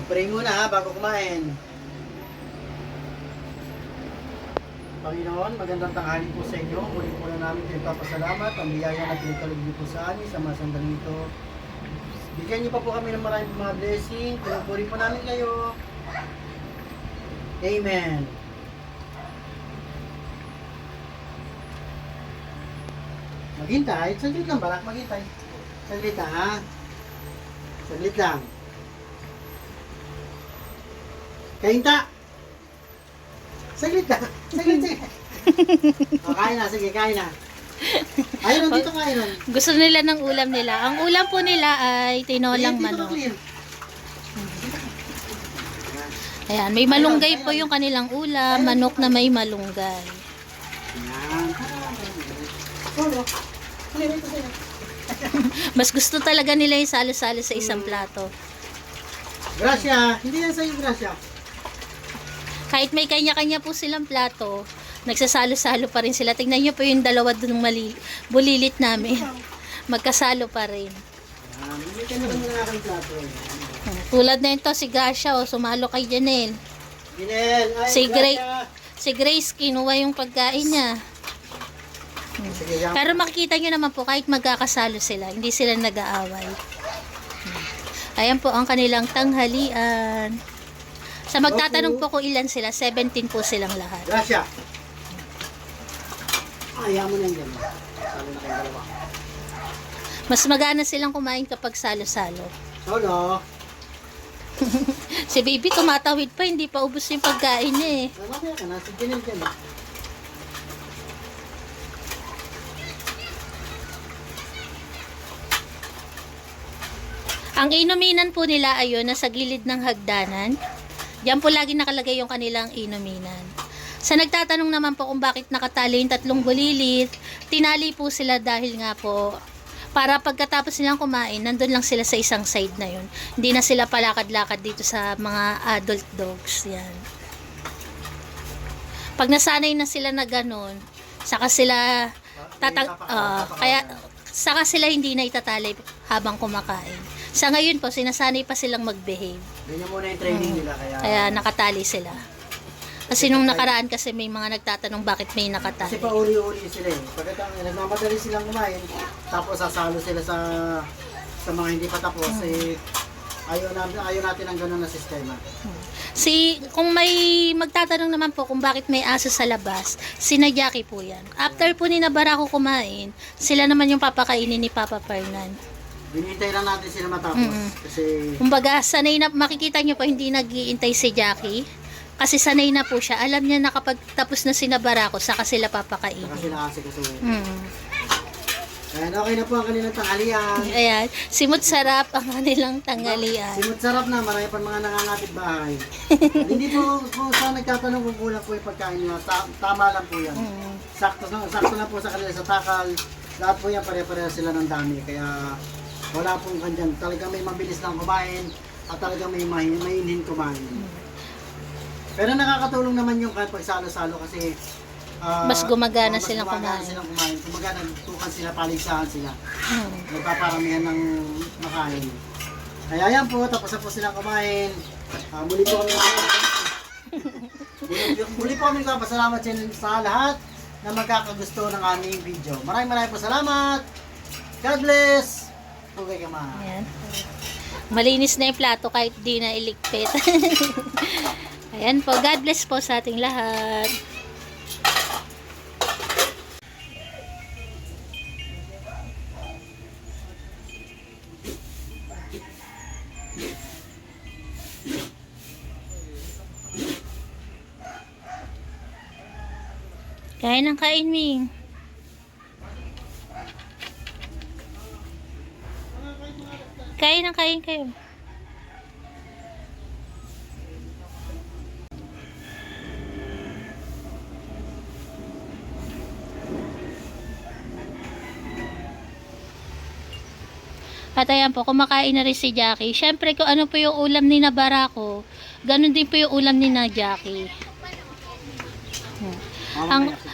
Mag-pray muna ha, bago kumain. Panginoon, magandang tanghali po sa inyo. Muli po na namin kayo papasalamat. Ang biyaya na pinagkalog niyo po sa amin sa mga sandaling ito. Bigyan niyo pa po kami ng maraming mga blessing. Pinupuri po namin kayo. Amen. Maghintay. Saglit lang, Barak. Maghintay. Saglit lang, ha? Saglit lang. Kahinta! Saglit lang. Saglit, saglit. O, kain na. Sige, kain na. Ayun, dito kain na. Gusto nila ng ulam nila. Ang ulam po nila ay tinolang manok. Ayan, may malunggay po yung kanilang ulam. Manok na may malunggay. Ayan. Mas gusto talaga nila yung salo-salo sa isang plato. Gracia. Hindi yan sa'yo, Gracia. Kahit may kanya-kanya po silang plato, nagsasalo-salo pa rin sila. Tingnan nyo po yung dalawa dun bulilit namin. Magkasalo pa rin. Ayan. Hindi ka naman ng aking plato. Tulad na ito, si Gracia, sumalo kay Janelle. Ginel. Ay, Si Si Grace, kinuha yung pagkain niya. Sige, yan. Pero makikita nyo naman po, kahit magkakasalo sila, hindi sila nag-aaway. Ayan po ang kanilang tanghalian. Sa magtatanong po kung ilan sila, 17 po silang lahat. Gracia. Ayaw mo na yan. Salo na kayo dalawa. Mas magana silang kumain kapag salo-salo. Solo. Si Baby tumatawid pa, hindi pa ubos yung pagkain niya eh. Mamaya ka na. Si Ginel dyan. Ang inuminan po nila ayon nasa gilid ng hagdanan. Diyan po lagi nakalagay yung kanilang inuminan. Sa nagtatanong naman po kung bakit nakatali yung tatlong bulilit, tinali po sila dahil nga po para pagkatapos nilang kumain, nandun lang sila sa isang side na yun. Hindi na sila palakad-lakad dito sa mga adult dogs. Yan. Pag nasanay na sila na ganun, saka sila saka sila hindi na itatali habang kumakain. Sa ngayon po, sinasanay pa silang mag-behave. Ganyan muna yung training nila. Kaya nakatali sila. Kasi nung nakaraan kasi may mga nagtatanong bakit may nakatali. Kasi pauli-uli sila eh. Pagkatapos nagmamadali silang kumain, tapos sasalo sila sa mga hindi pa tapos, ayaw natin ang ganun na sistema. Kung may magtatanong naman po kung bakit may aso sa labas, sina Jackie po yan. After po ni Barako kumain, sila naman yung papakainin ni Papa Fernan. Binintay lang natin sila matapos. Kasi Kumbaga, sanay na, makikita nyo po hindi nag-iintay si Jackie. Kasi sanay na po siya. Alam niya na kapag tapos na si Barako, saka sila papakainin. saka sila kasi kasuhin. Mm. Ayan, okay na po ang kanilang tanghalian. Ayan, simot sarap ang kanilang tanghalian. Simot sarap na, marami pa mga nangangatid bahay. Hindi po sa nagtatanong kung kulang po yung pagkain nila, tama lang po yan. Sakto na po sa kanila sa takal. Lahat po yan, pare-pareha sila ng dami. Kaya wala pong kandyan. Talagang may mabilis lang kumain at talagang may mahinhin kumain. Pero nakakatulong naman yung kahit pagsalo-salo kasi Mas gumagana mas silang gumagana kumain. silang kumain. Kumaga nagtukan sila, paligsahan sila. Nagpaparamihan ng makain. Kaya yan po, tapos na po silang kumain. Muli po kami muli po kami nagpapasalamat sa lahat na magkakagusto ng aming video. Maraming po salamat. God bless. Okay ka ma. Ayan. Malinis na yung plato kahit di na iligpit. Ayan po, God bless po sa ating lahat. Kain ng kain, Ming. Kain ng kain kayo. At ayan po, kumakain na rin si Jackie. Siyempre, kung ano po yung ulam ni Barako, ganun din po yung ulam ni Jackie.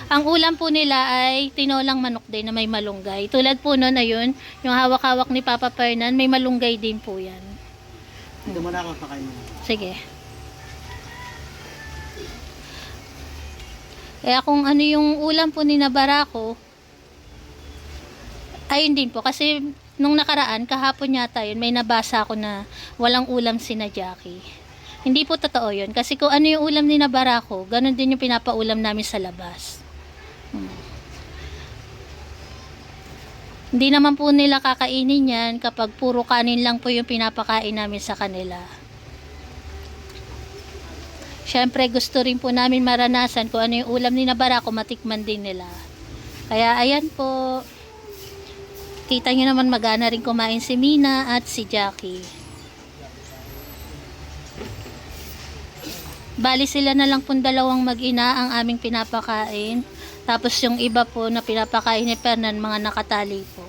Ang ulam po nila ay tinolang manok din na may malunggay. Tulad po nun, ayun, yung hawak-hawak ni Papa Fernan, may malunggay din po yan. Ito muna ako, pakain mo. Sige. Kaya kung ano yung ulam po ni na Barako, ayun din po. Kasi nung nakaraan, kahapon yata yun, may nabasa ako na walang ulam si na Jackie. Hindi po totoo yun. Kasi kung ano yung ulam ni na Barako, ganun din yung pinapaulam namin sa labas. Hindi naman po nila kakainin yan kapag puro kanin lang po yung pinapakain namin sa kanila. Siyempre gusto rin po namin maranasan kung ano yung ulam ni na Barako, matikman din nila. Kaya ayan po. Kita nyo naman magana rin kumain si Mina at si Jackie. Bali sila na lang pong dalawang mag-ina ang aming pinapakain. Tapos yung iba po na pinapakain ni Fernan, mga nakatali po.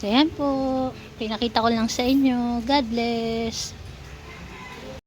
Ayan po. Pinakita ko lang sa inyo. God bless.